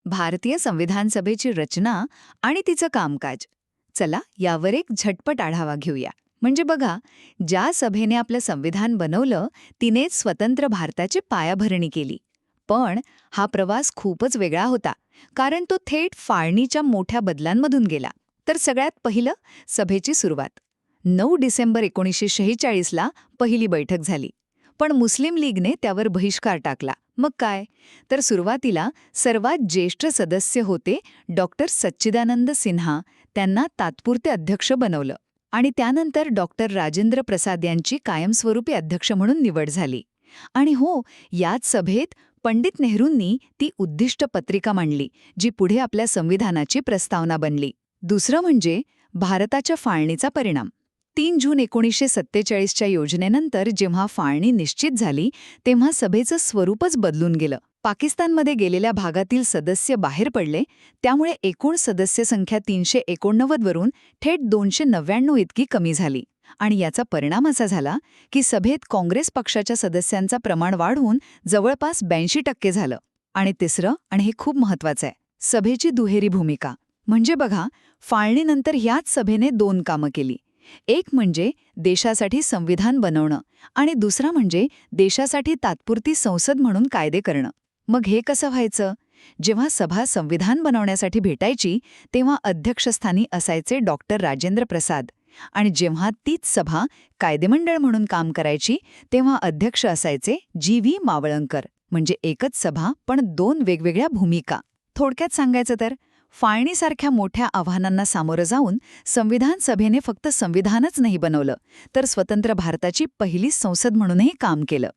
भारतीय संविधान सभेची रचना आणि तिचं कामकाज. चला यावर एक झटपट आढावा घेऊया. म्हणजे बघा, ज्या सभेने आपलं संविधान बनवलं तिनेच स्वतंत्र भारताची पायाभरणी केली. पण हा प्रवास खूपच वेगळा होता, कारण तो थेट फाळणीच्या मोठ्या बदलांमधून गेला. तर सगळ्यात पहिलं, सभेची सुरुवात. 9 डिसेंबर 1946ला पहिली बैठक झाली. पण मुस्लिम लीगने त्यावर बहिष्कार टाकला. मग काय? तर सुरुवातीला सर्वात ज्येष्ठ सदस्य होते डॉक्टर सच्चिदानंद सिन्हा, त्यांना तात्पुरते अध्यक्ष बनवलं. आणि त्यानंतर डॉक्टर राजेंद्र प्रसाद यांची कायमस्वरूपी अध्यक्ष म्हणून निवड झाली. आणि हो, याच सभेत पंडित नेहरूंनी ती उद्दिष्ट पत्रिका मांडली, जी पुढे आपल्या संविधानाची प्रस्तावना बनली. दुसरं म्हणजे भारताच्या फाळणीचा परिणाम. 3 जून 1947च्या योजनेनंतर जेव्हा फाळणी निश्चित झाली, तेव्हा सभेचं स्वरूपच बदलून गेलं. पाकिस्तानमध्ये गेलेल्या भागातील सदस्य बाहेर पडले, त्यामुळे एकूण सदस्य संख्या 389 वरून थेट 299 इतकी कमी झाली. आणि याचा परिणाम असा झाला की सभेत काँग्रेस पक्षाच्या सदस्यांचं प्रमाण वाढून जवळपास 82% झालं. आणि तिसरं, आणि हे खूप महत्वाचं आहे, सभेची दुहेरी भूमिका. म्हणजे बघा, फाळणीनंतर ह्याच सभेने 2 कामं केली. एक म्हणजे देशासाठी संविधान बनवणं आणि दुसरा म्हणजे देशासाठी तात्पुरती संसद म्हणून कायदे करणं. मग हे कसं व्हायचं? जेव्हा सभा संविधान बनवण्यासाठी भेटायची तेव्हा अध्यक्षस्थानी असायचे डॉक्टर राजेंद्र प्रसाद, आणि जेव्हा तीच सभा कायदेमंडळ म्हणून काम करायची तेव्हा अध्यक्ष असायचे जी.व्ही. मावळंकर. म्हणजे एकच सभा पण 2 वेगवेगळ्या भूमिका. थोडक्यात सांगायचं तर फाळणीसारख्या मोठ्या आव्हानांना सामोरं जाऊन संविधान सभेने फक्त संविधानच नाही बनवलं, तर स्वतंत्र भारताची पहिली संसद म्हणूनही काम केलं.